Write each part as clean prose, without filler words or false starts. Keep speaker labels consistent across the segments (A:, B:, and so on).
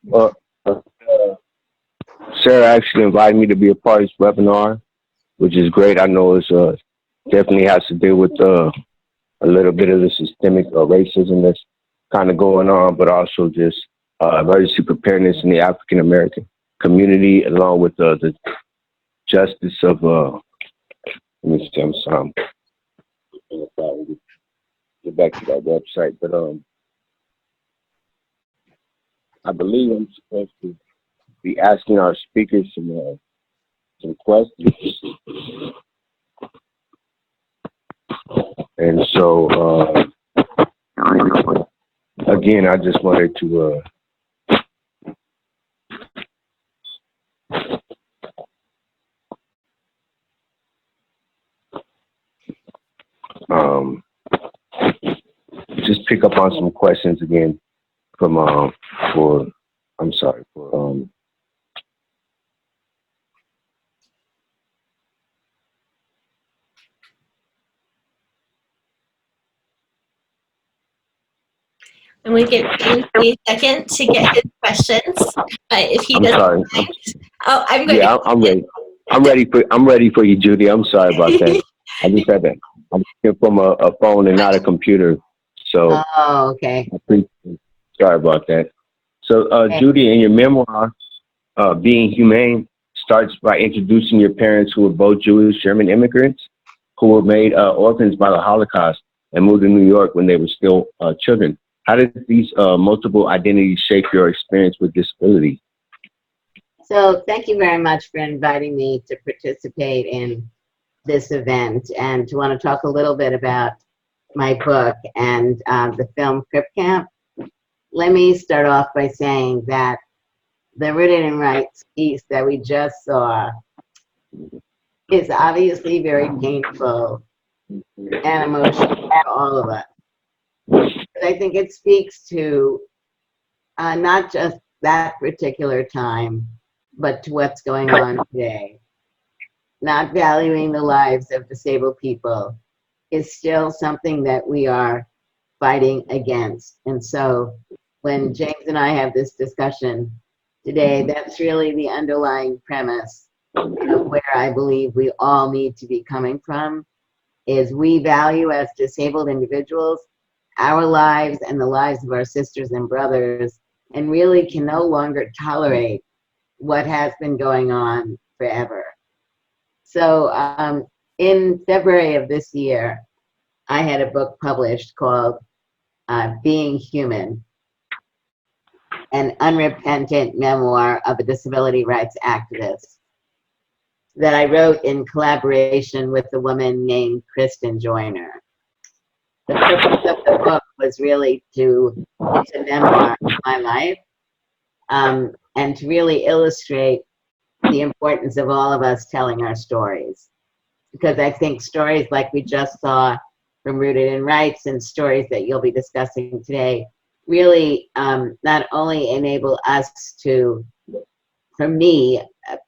A: Well, Sarah actually invited me to be a part of this webinar, which is great. I know it's definitely has to do with a little bit of the systemic racism that's kind of going on, but also just emergency preparedness in the African American community, along with the justice of. Let me see. I'm sorry. Get back to that website, but I believe I'm supposed to be asking our speakers some questions, and so again, I just wanted to. Just pick up on some questions again from for I'm sorry for
B: And we give James a second to get his questions. If he doesn't
A: sorry.
B: mind. Oh, I'm good.
A: Yeah, I'm ready. I'm ready for you, Judy. I'm sorry about that. I just had that. I'm here from a phone and not a computer. So
C: oh, okay.
A: Sorry about that. So
C: Okay.
A: Judy, in your memoir, Being Humane, starts by introducing your parents who were both Jewish German immigrants who were made orphans by the Holocaust and moved to New York when they were still children. How did these multiple identities shape your experience with disability?
C: So thank you very much for inviting me to participate in this event and to want to talk a little bit about my book and the film Crip Camp. Let me start off by saying that the Rooted in Rights piece that we just saw is obviously very painful and emotional for all of us. But I think it speaks to not just that particular time, but to what's going on today. Not valuing the lives of disabled people is still something that we are fighting against. And so when James and I have this discussion today, that's really the underlying premise of where I believe we all need to be coming from, is we value as disabled individuals our lives and the lives of our sisters and brothers, and really can no longer tolerate what has been going on forever. So in February of this year, I had a book published called Being Human, an unrepentant memoir of a disability rights activist that I wrote in collaboration with a woman named Kristen Joyner. The purpose of the book was really it's a memoir of my life, and to really illustrate the importance of all of us telling our stories. Because I think stories like we just saw from Rooted in Rights and stories that you'll be discussing today really not only enable us to, for me,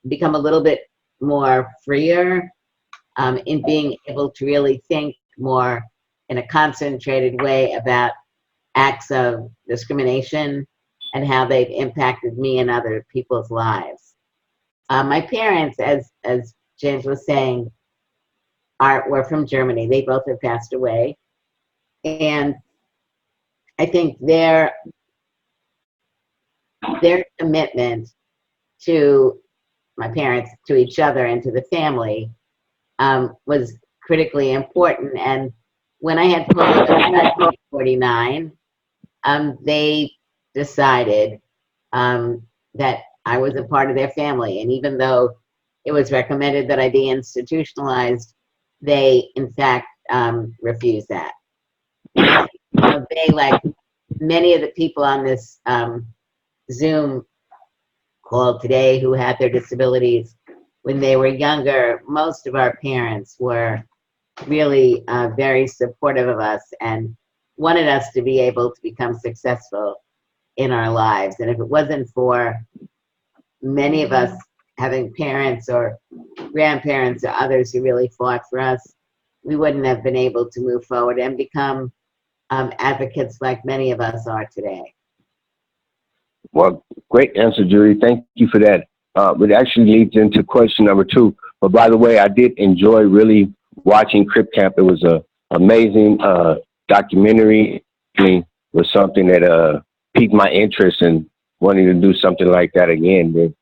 C: become a little bit more freer in being able to really think more in a concentrated way about acts of discrimination and how they've impacted me and other people's lives. My parents, as James was saying, were from Germany. They both have passed away. And I think their commitment to my parents, to each other, and to the family was critically important. And when I had polio in 1949, they decided that I was a part of their family. And even though it was recommended that I be institutionalized, they, in fact, refused that. They, like many of the people on this Zoom call today who had their disabilities when they were younger, most of our parents were really very supportive of us and wanted us to be able to become successful in our lives. And if it wasn't for many of us having parents or grandparents or others who really fought for us, we wouldn't have been able to move forward and become advocates like many of us are today.
A: Well, great answer, Judy. Thank you for that. It actually leads into question number 2. But by the way, I did enjoy really watching Crip Camp. It was a amazing documentary. It was something that piqued my interest in wanting to do something like that again. With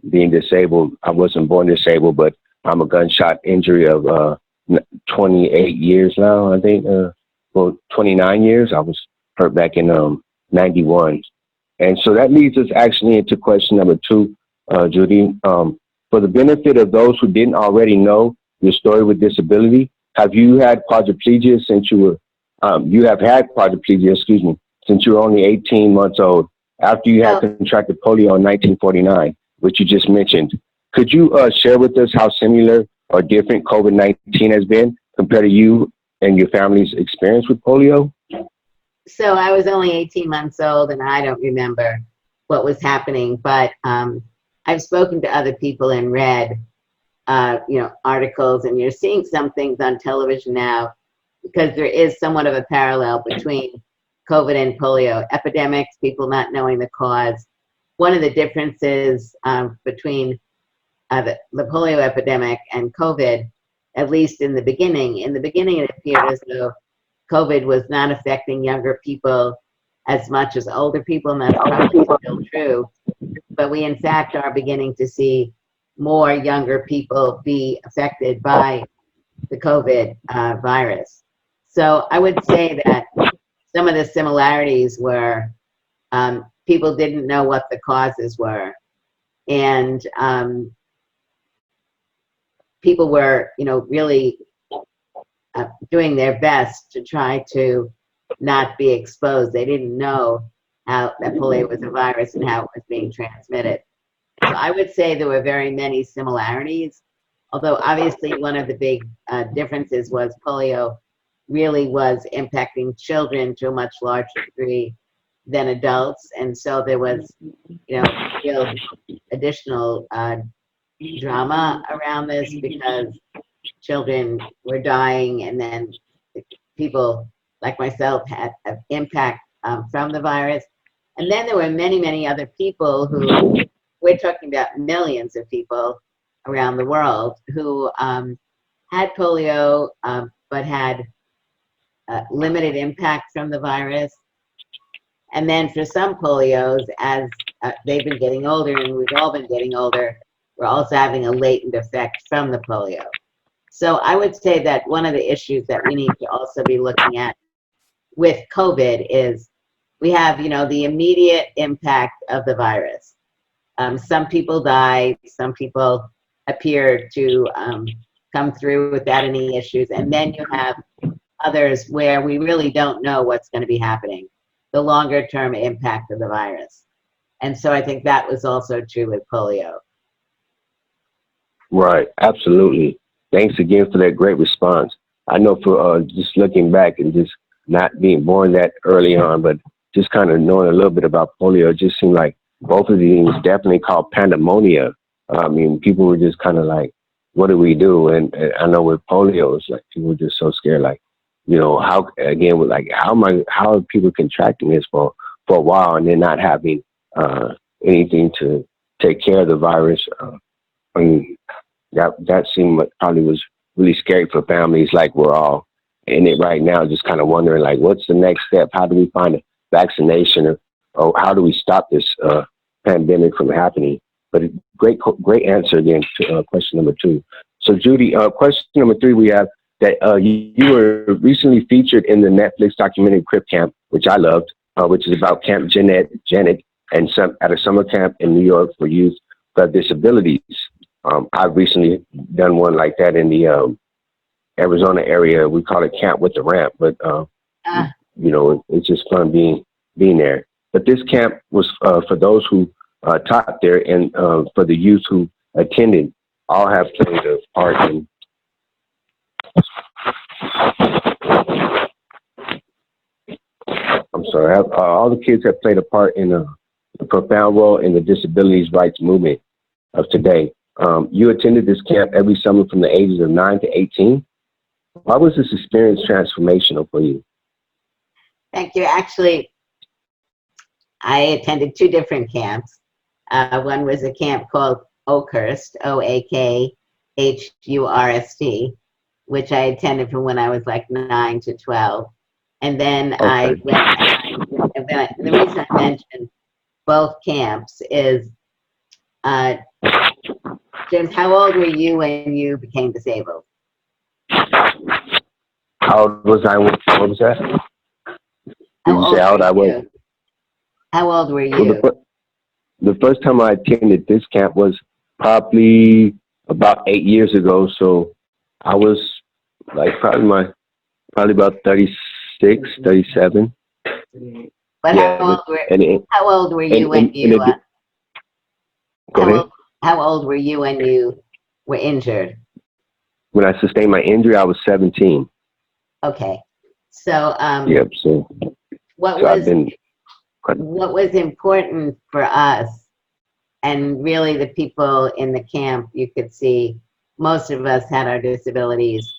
A: being disabled, I wasn't born disabled, but I'm a gunshot injury of 28 years now. I think, well, 29 years. I was hurt back in 91. And so that leads us actually into question number 2, Judy. For the benefit of those who didn't already know your story with disability, have you had quadriplegia since you were, you have had quadriplegia, excuse me, since you were only 18 months old, after you had contracted polio in 1949, which you just mentioned. Could you share with us how similar or different COVID-19 has been compared to you and your family's experience with polio?
C: So I was only 18 months old and I don't remember what was happening, but I've spoken to other people and read, articles, and you're seeing some things on television now because there is somewhat of a parallel between COVID and polio epidemics, people not knowing the cause. One of the differences between the polio epidemic and COVID, at least in the beginning it appeared as though COVID was not affecting younger people as much as older people, and that's probably still true. But we, in fact, are beginning to see more younger people be affected by the COVID virus. So I would say that some of the similarities were people didn't know what the causes were, and people were, really doing their best to try to not be exposed. They didn't know how that polio was a virus and how it was being transmitted. So I would say there were very many similarities, although obviously one of the big differences was polio really was impacting children to a much larger degree than adults. And so there was, real additional drama around this because children were dying, and then people like myself had an impact from the virus. And then there were many, many other people who, we're talking about millions of people around the world who had polio but had limited impact from the virus. And then for some polios, as they've been getting older and we've all been getting older, we're also having a latent effect from the polio. So I would say that one of the issues that we need to also be looking at with COVID is we have, the immediate impact of the virus. Some people die, some people appear to come through without any issues, and then you have others where we really don't know what's going to be happening, the longer term impact of the virus. And so I think that was also true with polio.
A: Right, absolutely. Thanks again for that great response. I know for just looking back and just not being born that early on, but just kind of knowing a little bit about polio, it just seemed like both of these definitely called pandemonium. I mean, people were just kind of like, what do we do? And I know with polio, it's like people were just so scared, like, how, again, with like, how are people contracting this for a while and then not having anything to take care of the virus? I mean, that seemed like probably was really scary for families. Like we're all in it right now, just kind of wondering like, what's the next step? How do we find a vaccination, or how do we stop this pandemic from happening? But great answer again to question number 2. So Judy, question number 3, we have that you were recently featured in the Netflix documentary Crip Camp, which I loved, which is about Camp Janet and at a summer camp in New York for youth with disabilities. I've recently done one like that in the Arizona area. We call it Camp with the Ramp, but it's just fun being there. But this camp was for those who taught there, and for the youth who attended, all have played a part in. I'm sorry. All the kids have played a part in a profound role in the disabilities rights movement of today. You attended this camp every summer from the ages of 9 to 18. Why was this experience transformational for you?
C: Thank you. Actually, I attended two different camps. One was a camp called Oakhurst, Oakhurst, which I attended from when I was like 9 to 12. And then I
A: Okay.
C: went, the reason I mentioned both camps is, James, how old were you when you became disabled?
A: How old was I? What was that? Did you say how old I was?
C: How old were
A: Well,
C: you?
A: the first time I attended this camp was probably about 8 years ago. So I was like probably about 36, 37.
C: But
A: Yeah,
C: how old were you when you,
A: go ahead.
C: how old were you when you were injured?
A: When I sustained my injury, I was 17.
C: Okay. So,
A: Yep. So I've been.
C: what was important for us, and really the people in the camp, you could see most of us had our disabilities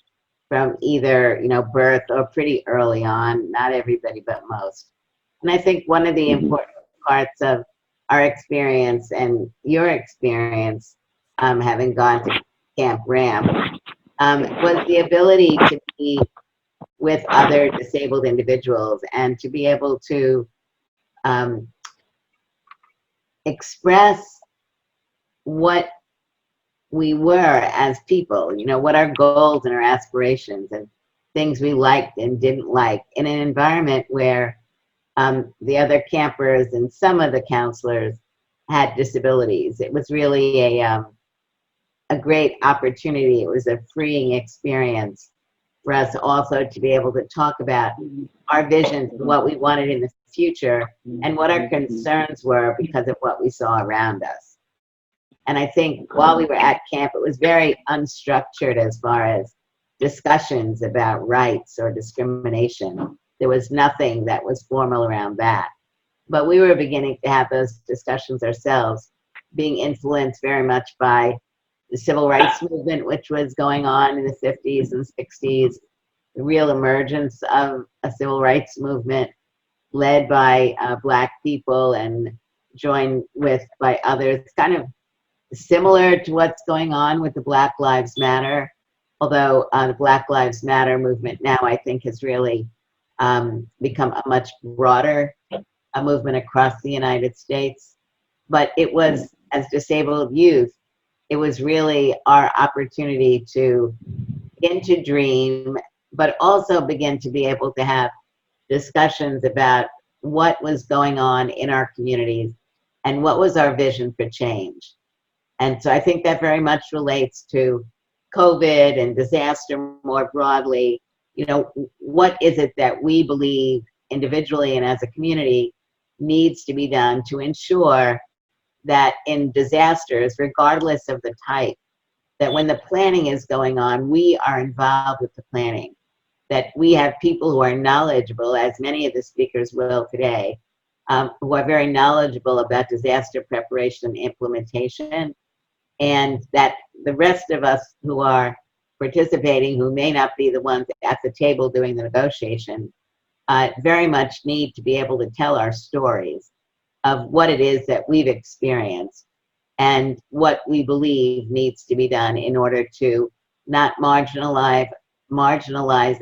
C: from either, birth or pretty early on, not everybody, but most. And I think one of the important parts of our experience and your experience, having gone to Camp Ramp, was the ability to be with other disabled individuals and to be able to express what we were as people, what our goals and our aspirations and things we liked and didn't like in an environment where the other campers and some of the counselors had disabilities. It was really a great opportunity. It was a freeing experience for us also to be able to talk about our visions and what we wanted in the future and what our concerns were because of what we saw around us. And I think while we were at camp, it was very unstructured as far as discussions about rights or discrimination. There was nothing that was formal around that. But we were beginning to have those discussions ourselves, being influenced very much by the civil rights movement, which was going on in the 50s and 60s, the real emergence of a civil rights movement led by Black people and joined with by others, kind of similar to what's going on with the Black Lives Matter, although the Black Lives Matter movement now I think has really become a much broader movement across the United States. But it was, as disabled youth, it was really our opportunity to begin to dream, but also begin to be able to have discussions about what was going on in our communities and what was our vision for change. And so I think that very much relates to COVID and disaster more broadly. What is it that we believe individually and as a community needs to be done to ensure that in disasters, regardless of the type, that when the planning is going on, we are involved with the planning, that we have people who are knowledgeable, as many of the speakers will today, who are very knowledgeable about disaster preparation and implementation, and that the rest of us who are participating, who may not be the ones at the table doing the negotiation, very much need to be able to tell our stories of what it is that we've experienced and what we believe needs to be done in order to not marginalize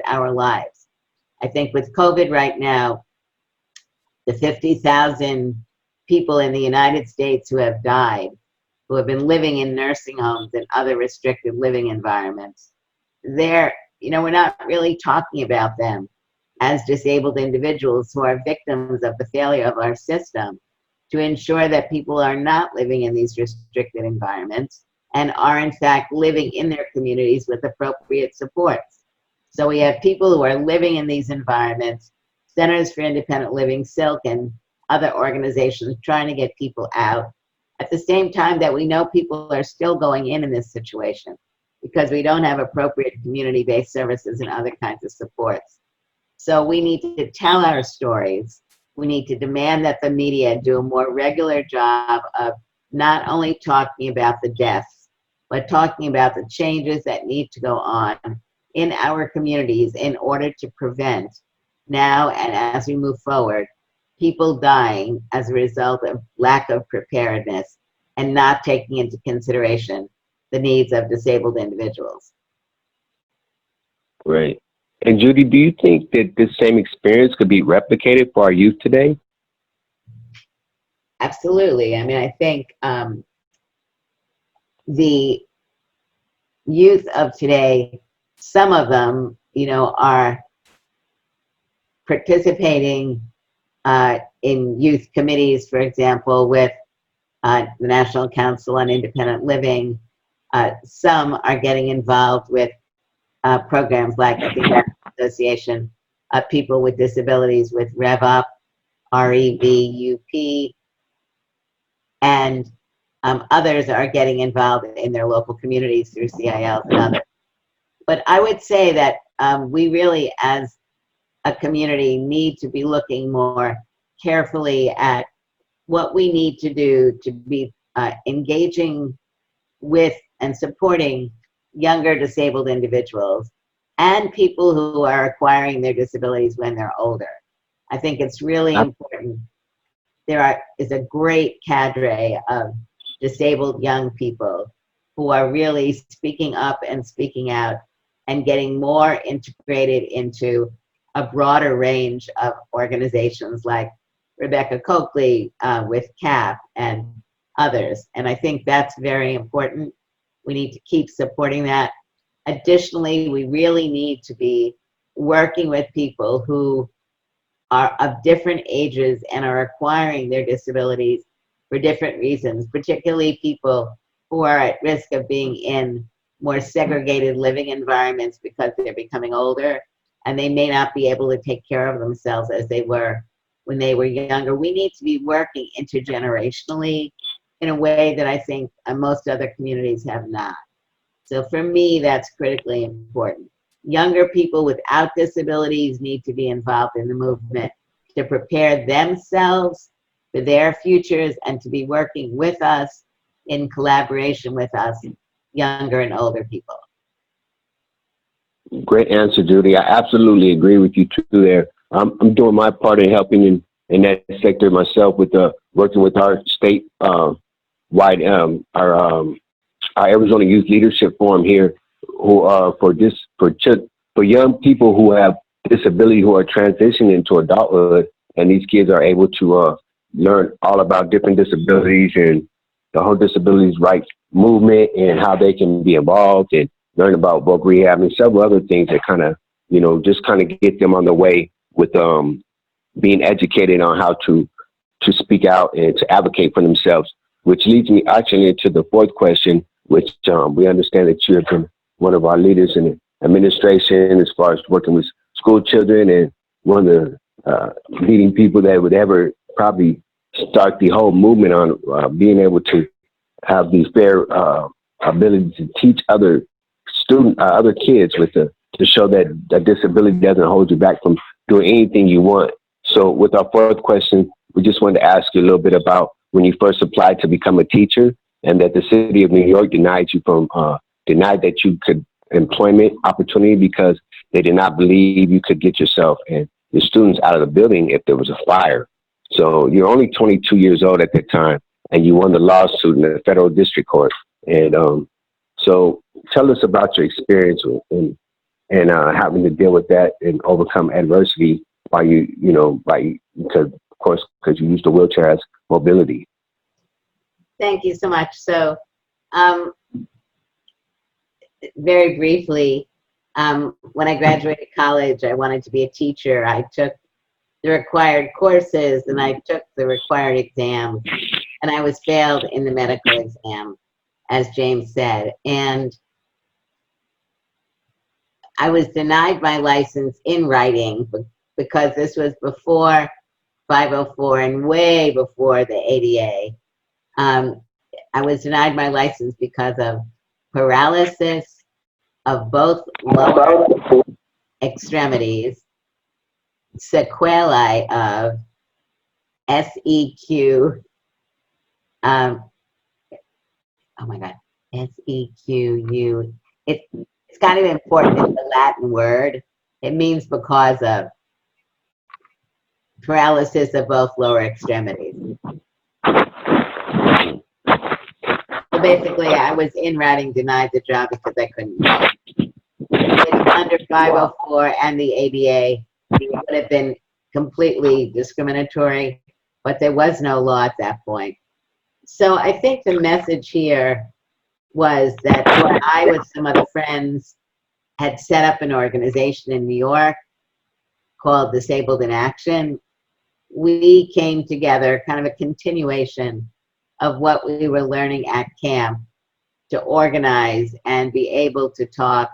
C: our lives. I think with COVID right now, the 50,000 people in the United States who have died, who have been living in nursing homes and other restricted living environments, we're not really talking about them as disabled individuals who are victims of the failure of our system to ensure that people are not living in these restricted environments and are in fact living in their communities with appropriate supports. So we have people who are living in these environments, Centers for Independent Living, Silk, and other organizations trying to get people out. At the same time that we know people are still going in this situation because we don't have appropriate community-based services and other kinds of supports. So we need to tell our stories. We need to demand that the media do a more regular job of not only talking about the deaths, but talking about the changes that need to go on in our communities in order to prevent now and as we move forward people dying as a result of lack of preparedness and not taking into consideration the needs of disabled individuals.
A: Right. And Judy, do you think that this same experience could be replicated for our youth today?
C: Absolutely. I mean, I think the youth of today, some of them, are participating in youth committees, for example, with the National Council on Independent Living. Some are getting involved with programs like, I think, the Association of People with Disabilities with RevUp, REVUP, and others are getting involved in their local communities through CILs and others. But I would say that we really, as a community, need to be looking more carefully at what we need to do to be engaging with and supporting younger disabled individuals and people who are acquiring their disabilities when they're older. I think it's really important. There is a great cadre of disabled young people who are really speaking up and speaking out and getting more integrated into a broader range of organizations like Rebecca Coakley with CAP and others. And I think that's very important. We need to keep supporting that. Additionally, we really need to be working with people who are of different ages and are acquiring their disabilities for different reasons, particularly people who are at risk of being in more segregated living environments because they're becoming older and they may not be able to take care of themselves as they were when they were younger. We need to be working intergenerationally in a way that I think most other communities have not. So for me, that's critically important. Younger people without disabilities need to be involved in the movement to prepare themselves for their futures and to be working with us in collaboration with us, younger and older people.
A: Great answer, Judy. I absolutely agree with you too there. I'm doing my part in helping in that sector myself with working with our state wide our Arizona Youth Leadership Forum here, who are for young people who have disability who are transitioning into adulthood, and these kids are able to learn all about different disabilities and the whole disabilities rights movement and how they can be involved and learn about voc rehab and several other things that kind of, just kind of get them on the way with being educated on how to speak out and to advocate for themselves, which leads me actually to the fourth question, which we understand that you have been one of our leaders in administration as far as working with school children and one of the leading people that would ever probably start the whole movement on being able to have the fair ability to teach other kids to show that a disability doesn't hold you back from doing anything you want. So with our fourth question, we just wanted to ask you a little bit about when you first applied to become a teacher and that the city of New York denied that you could employment opportunity because they did not believe you could get yourself and your students out of the building if there was a fire. So you're only 22 years old at that time, and you won the lawsuit in the federal district court. And so tell us about your experience and having to deal with that and overcome adversity because you use the wheelchair as mobility.
C: Thank you so much. So very briefly, when I graduated college, I wanted to be a teacher. I took the required courses and I took the required exams, and I was failed in the medical exam, as James said. And I was denied my license in writing because this was before 504 and way before the ADA. I was denied my license because of paralysis of both lower extremities, sequelae of SEQ, SEQU. It's kind of important. It's a Latin word. It means because of. paralysis of both lower extremities. So basically, I was in writing denied the job because I couldn't vote. It's under 504 and the ADA would have been completely discriminatory, but there was no law at that point. So I think the message here was that I, with some other friends, had set up an organization in New York called Disabled in Action. We came together, kind of a continuation of what we were learning at camp, to organize and be able to talk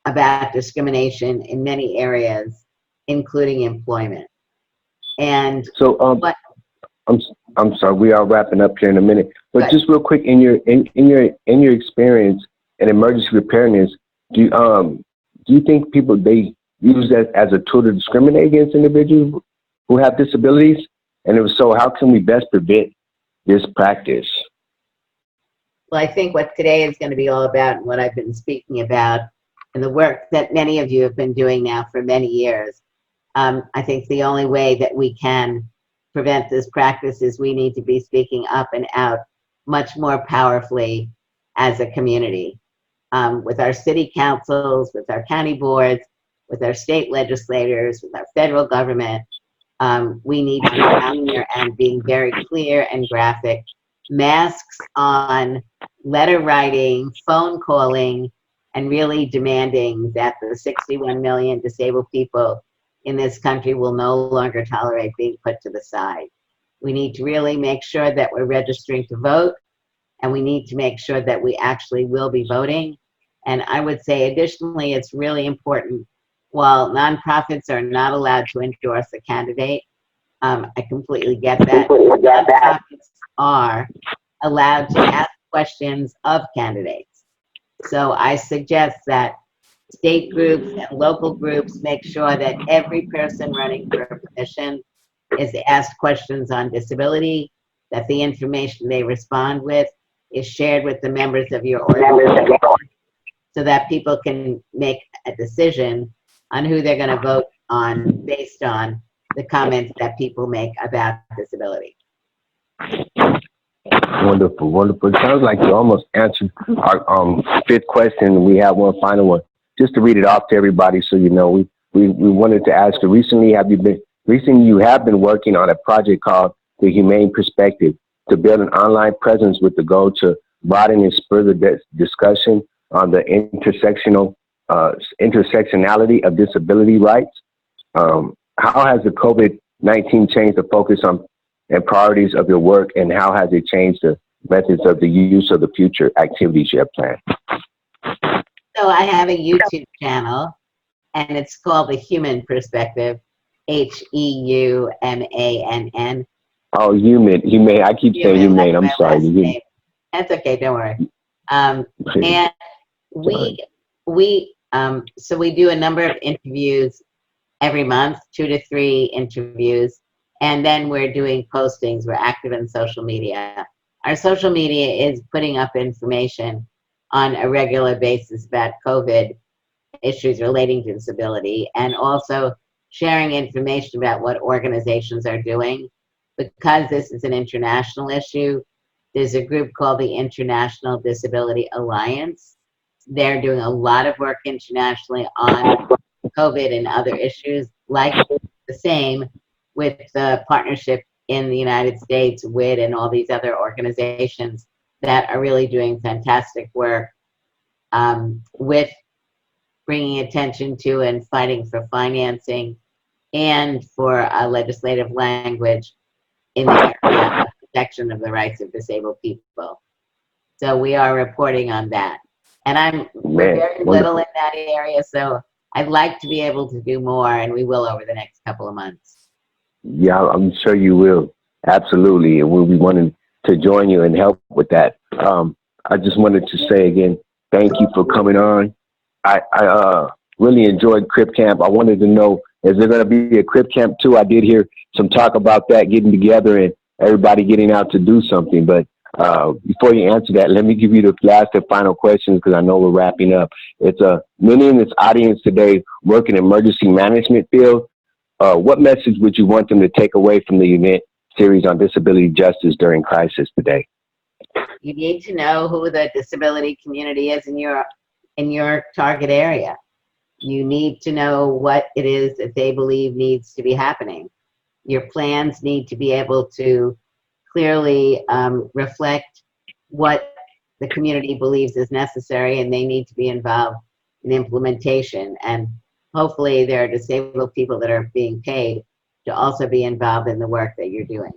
C: about discrimination in many areas, including employment. And
A: So, I'm sorry, we are wrapping up here in a minute, but just real quick, in your experience in emergency preparedness, do you think people, they use that as a tool to discriminate against individuals who have disabilities? And if so, how can we best prevent this practice?
C: well, I think what today is going to be all about, and what I've been speaking about, and the work that many of you have been doing now for many years, I think the only way that we can prevent this practice is we need to be speaking up and out much more powerfully as a community, with our city councils, with our county boards, with our state legislators, with our federal government. We need to be out there and being very clear and graphic. Masks on, letter writing, phone calling, and really demanding that the 61 million disabled people in this country will no longer tolerate being put to the side. We need to really make sure that we're registering to vote, and we need to make sure that we actually will be voting. And I would say, additionally, it's really important, while nonprofits are not allowed to endorse a candidate, I completely get that. Nonprofits are allowed to ask questions of candidates. So I suggest that state groups and local groups make sure that every person running for a position is asked questions on disability, that the information they respond with is shared with the members of your organization, so that people can make a decision on who they're going to vote on based on the comments that people make about disability.
A: Wonderful, wonderful. It sounds like you almost answered our fifth question. We have one final one, just to read it off to everybody, so you know. We wanted to ask you, recently you have been working on a project called The Humane Perspective, to build an online presence with the goal to broaden and spur the discussion on the intersectionality of disability rights. How has the COVID-19 changed the focus on and priorities of your work, and how has it changed the methods of the use of the future activities you have planned?
C: So I have a YouTube channel, and it's called The Heumann Perspective, Heumann.
A: Oh, Heumann. I keep saying Heumann. I'm sorry.
C: That's okay. Don't worry. And so we do a number of interviews every month, 2 to 3 interviews. And then we're doing postings. We're active in social media. Our social media is putting up information on a regular basis about COVID issues relating to disability, and also sharing information about what organizations are doing. Because this is an international issue, there's a group called the International Disability Alliance. They're doing a lot of work internationally on COVID and other issues, like the same with the partnership in the United States, WID, and all these other organizations that are really doing fantastic work with bringing attention to and fighting for financing and for legislative language in the area of protection of the rights of disabled people. So we are reporting on that. And we're very little in that area, so I'd like to be able to do more, and we will over the next couple of months.
A: Yeah, I'm sure you will. Absolutely. And we'll be wanting to join you and help with that. I just wanted to say again, thank you for coming on. I really enjoyed Crip Camp. I wanted to know, is there going to be a Crip Camp too? I did hear some talk about that, getting together and everybody getting out to do something. But before you answer that, let me give you the last and final questions, because I know we're wrapping up. It's many in this audience today work in emergency management field. what message would you want them to take away from the event series on disability justice during crisis today?
C: You need to know who the disability community is in your target area. You need to know what it is that they believe needs to be happening. Your plans need to be able to clearly reflect what the community believes is necessary, and they need to be involved in implementation. And hopefully there are disabled people that are being paid to also be involved in the work that you're doing.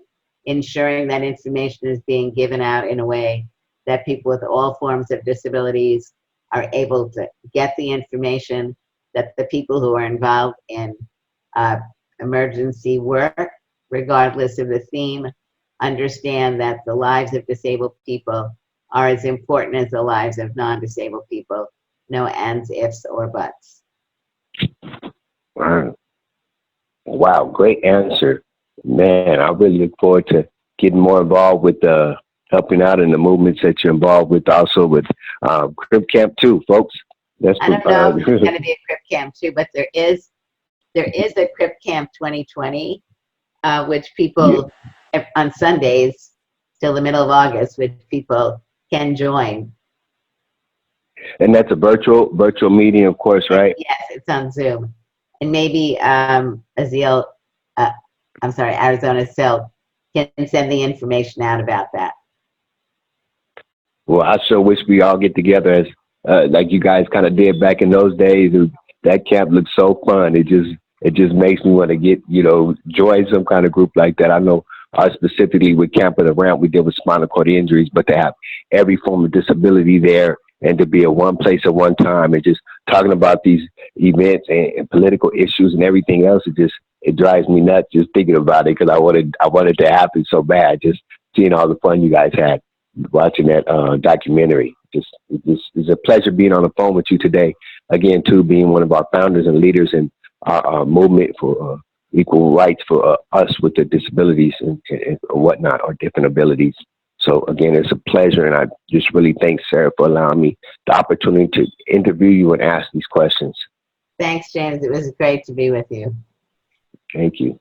C: Ensuring that information is being given out in a way that people with all forms of disabilities are able to get the information, that the people who are involved in emergency work, regardless of the theme, understand that the lives of disabled people are as important as the lives of non-disabled people. No ands, ifs, or buts.
A: Wow, great answer. Man, I really look forward to getting more involved with helping out in the movements that you're involved with, also with Crib Camp too, folks. That's
C: I don't know if there's going to be a Crib Camp too, but there is a Crib Camp 2020, which people on Sundays till the middle of August, which people can join.
A: And that's a virtual meeting, of course, right?
C: Yes, it's on Zoom. And maybe Arizona Silk can send the information out about that.
A: Well, I sure wish we all get together as like you guys kind of did back in those days. That camp looked so fun. It just makes me want to get, join some kind of group like that. I know specifically with Camp of the Ramp, we deal with spinal cord injuries, but to have every form of disability there and to be at one place at one time and just talking about these events and political issues and everything else, it drives me nuts just thinking about it, because I wanted to happen so bad. Just seeing all the fun you guys had watching that documentary. It's a pleasure being on the phone with you today. Again, too, being one of our founders and leaders in our movement for equal rights for us with the disabilities and whatnot, or different abilities. So again, it's a pleasure, and I just really thank Sarah for allowing me the opportunity to interview you and ask these questions.
C: Thanks, James. It was great to be with you.
A: Thank you.